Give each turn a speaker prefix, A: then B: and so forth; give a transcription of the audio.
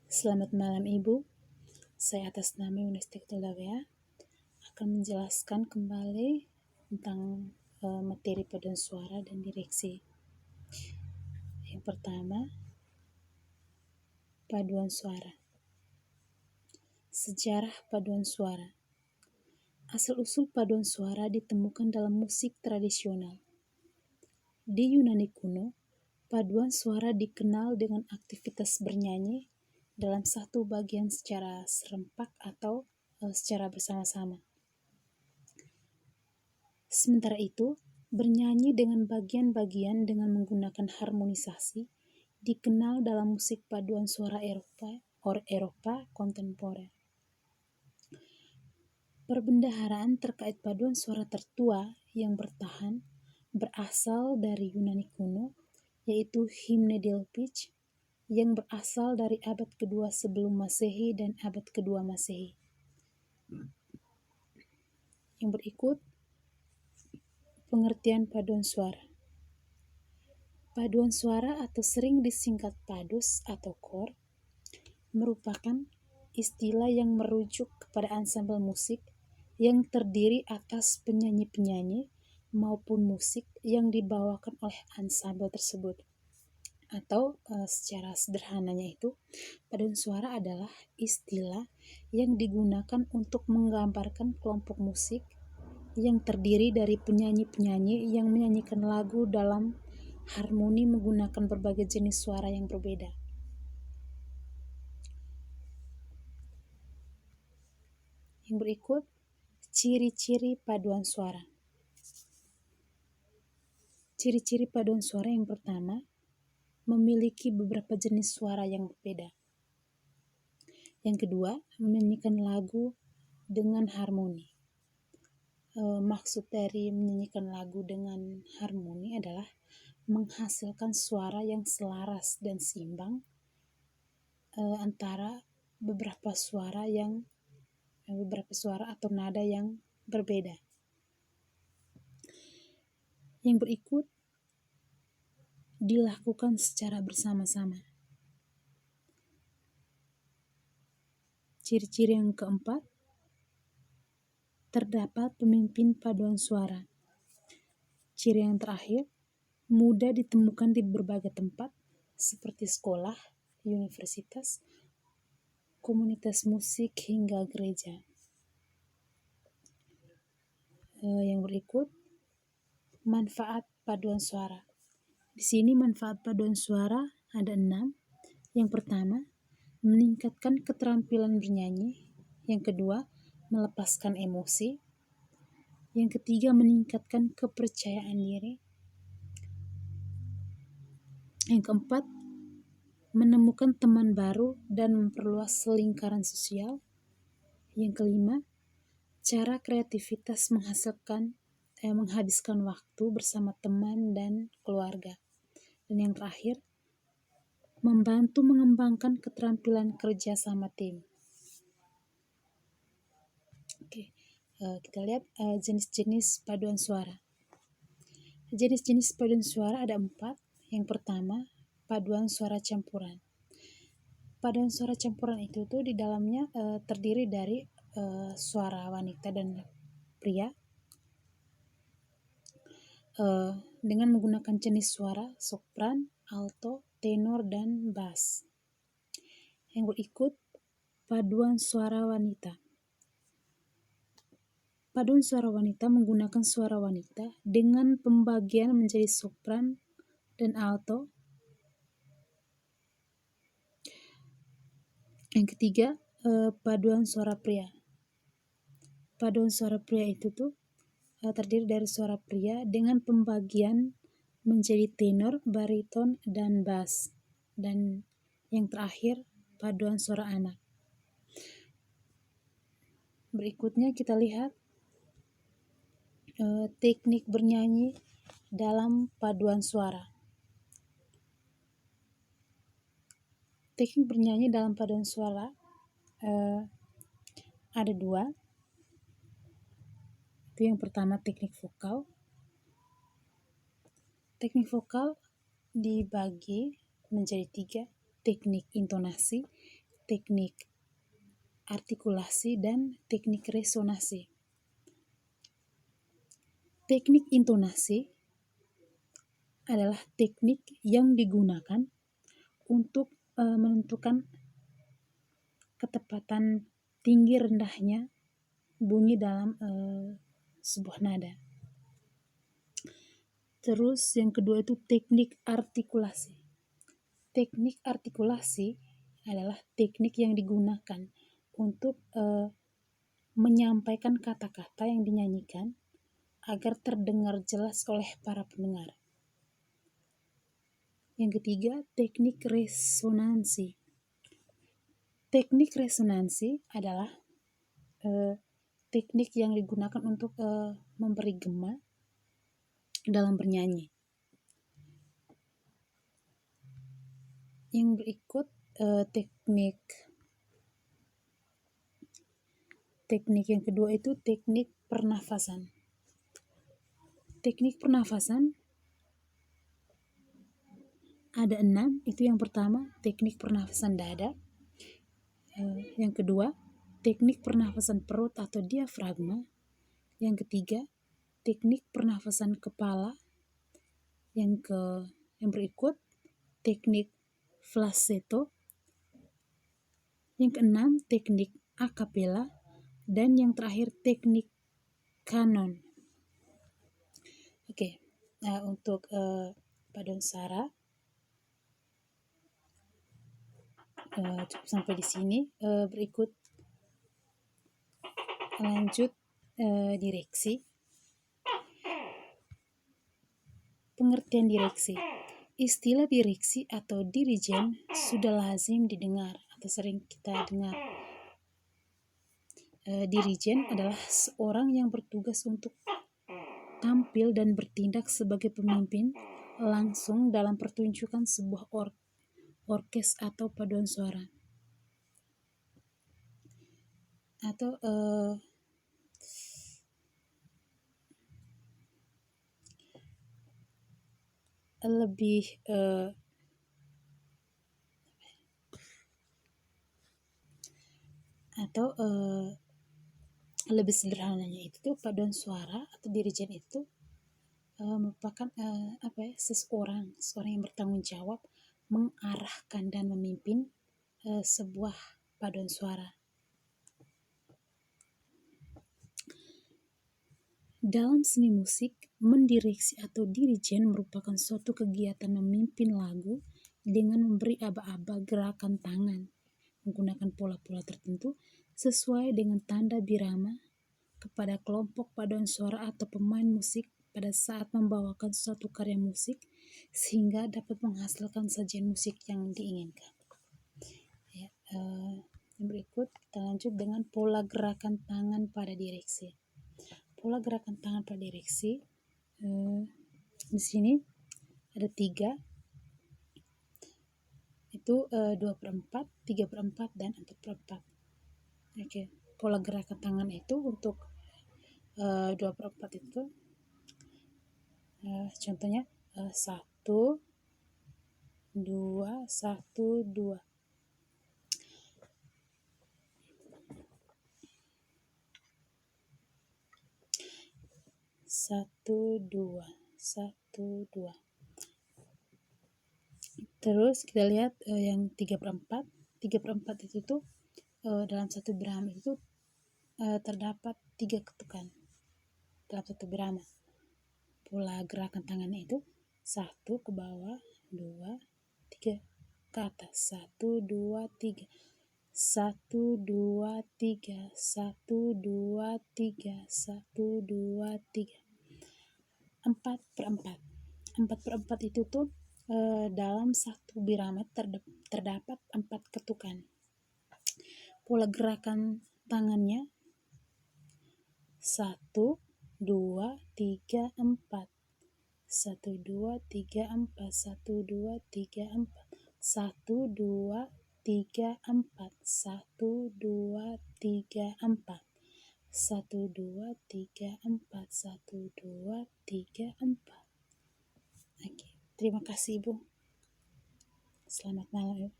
A: Selamat malam Ibu, saya atas nama Yunistik Tildawea akan menjelaskan kembali tentang materi paduan suara dan direksi. Yang pertama, paduan suara. Sejarah paduan suara. Asal-usul paduan suara ditemukan dalam musik tradisional. Di Yunani kuno, paduan suara dikenal dengan aktivitas bernyanyi dalam satu bagian secara serempak atau secara bersama-sama. Sementara itu, bernyanyi dengan bagian-bagian dengan menggunakan harmonisasi dikenal dalam musik paduan suara Eropa kontemporer. Perbendaharaan terkait paduan suara tertua yang bertahan berasal dari Yunani kuno, yaitu himne Delphic yang berasal dari abad kedua sebelum Masehi dan abad kedua Masehi. Yang berikut, pengertian paduan suara. Paduan suara atau sering disingkat padus atau kor merupakan istilah yang merujuk kepada ansambel musik yang terdiri atas penyanyi-penyanyi maupun musik yang dibawakan oleh ansambel tersebut. Atau secara sederhananya itu, paduan suara adalah istilah yang digunakan untuk menggambarkan kelompok musik yang terdiri dari penyanyi-penyanyi yang menyanyikan lagu dalam harmoni menggunakan berbagai jenis suara yang berbeda. Yang berikut, ciri-ciri paduan suara. Ciri-ciri paduan suara yang pertama, memiliki beberapa jenis suara yang berbeda. Yang kedua, menyanyikan lagu dengan harmoni. Maksud dari menyanyikan lagu dengan harmoni adalah menghasilkan suara yang selaras dan seimbang antara beberapa suara atau nada yang berbeda. Yang berikut, dilakukan secara bersama-sama. Ciri-ciri yang keempat, terdapat pemimpin paduan suara. Ciri yang terakhir, mudah ditemukan di berbagai tempat seperti sekolah, universitas, komunitas musik hingga gereja. Yang berikut, manfaat paduan suara. Di sini manfaat paduan suara ada 6. Yang pertama, meningkatkan keterampilan bernyanyi. Yang kedua, melepaskan emosi. Yang ketiga, meningkatkan kepercayaan diri. Yang keempat, menemukan teman baru dan memperluas lingkaran sosial. Yang kelima, cara kreativitas menghabiskan waktu bersama teman dan keluarga. Dan yang terakhir, membantu mengembangkan keterampilan kerja sama tim. Oke, kita lihat jenis-jenis paduan suara. Jenis-jenis paduan suara ada 4. Yang pertama, paduan suara campuran. Paduan suara campuran itu tuh di dalamnya terdiri dari suara wanita dan pria dengan menggunakan jenis suara sopran, alto, tenor, dan bass. Yang berikut, paduan suara wanita. Paduan suara wanita menggunakan suara wanita dengan pembagian menjadi sopran dan alto. Yang ketiga, paduan suara pria. Paduan suara pria itu tuh terdiri dari suara pria dengan pembagian menjadi tenor, bariton, dan bass. Dan yang terakhir, paduan suara anak. Berikutnya kita lihat teknik bernyanyi dalam paduan suara. Teknik bernyanyi dalam paduan suara ada 2. Itu yang pertama, teknik vokal. Teknik vokal dibagi menjadi 3, teknik intonasi, teknik artikulasi dan teknik resonansi. Teknik intonasi adalah teknik yang digunakan untuk menentukan ketepatan tinggi rendahnya bunyi dalam sebuah nada. Terus yang kedua itu teknik artikulasi. Teknik artikulasi adalah teknik yang digunakan untuk menyampaikan kata-kata yang dinyanyikan agar terdengar jelas oleh para pendengar. Yang ketiga, teknik resonansi. Teknik resonansi adalah teknik yang digunakan untuk memberi gema dalam bernyanyi. Yang berikut teknik yang kedua itu teknik pernafasan. Teknik pernafasan ada 6. Itu yang pertama, teknik pernafasan dada. Yang kedua, teknik pernafasan perut atau diafragma. Yang ketiga, teknik pernafasan kepala. Yang berikut, teknik falsetto. Yang keenam, teknik akapela. Dan yang terakhir, teknik kanon. Oke, nah untuk paduan suara cukup sampai di sini. Berikut lanjut direksi. Pengertian direksi. Istilah direksi atau dirijen sudah lazim didengar atau sering kita dengar. Dirijen adalah seorang yang bertugas untuk tampil dan bertindak sebagai pemimpin langsung dalam pertunjukan sebuah orkes atau paduan suara. Atau lebih sederhananya itu paduan suara atau dirijen itu merupakan seseorang yang bertanggung jawab mengarahkan dan memimpin sebuah paduan suara. Dalam seni musik, mendireksi atau dirijen merupakan suatu kegiatan memimpin lagu dengan memberi aba-aba gerakan tangan, menggunakan pola-pola tertentu sesuai dengan tanda birama kepada kelompok paduan suara atau pemain musik pada saat membawakan suatu karya musik sehingga dapat menghasilkan sajian musik yang diinginkan. Yang berikut kita lanjut dengan pola gerakan tangan pada direksi. Pola gerakan tangan pada direksi di sini ada 3, itu 2/4, 3/4 dan 4/4. Oke, pola gerakan tangan itu untuk 2/4 itu contohnya 1, 2, 1, 2. Satu, dua, 1, 2. Terus kita lihat yang 3/4. 3/4 itu tuh dalam satu birama itu terdapat 3 ketukan dalam satu birama. Pola gerakan tangannya itu 1 ke bawah, 2, 3 ke atas. 1, 2, 3. 1, 2, 3. 1, 2, 3. 1, 2, 3. 4/4. 4/4 itu tuh dalam satu birama terdapat 4 ketukan. Pola gerakan tangannya 1, 2, 3, 4. 1, 2, 3, 4. 1, 2, 3, 4. 1, 2, 3, 4. 1, 2, 3, 4. 1, 2, 3, 4. 1, 2, 3, 4. Oke, terima kasih Ibu. Selamat malam.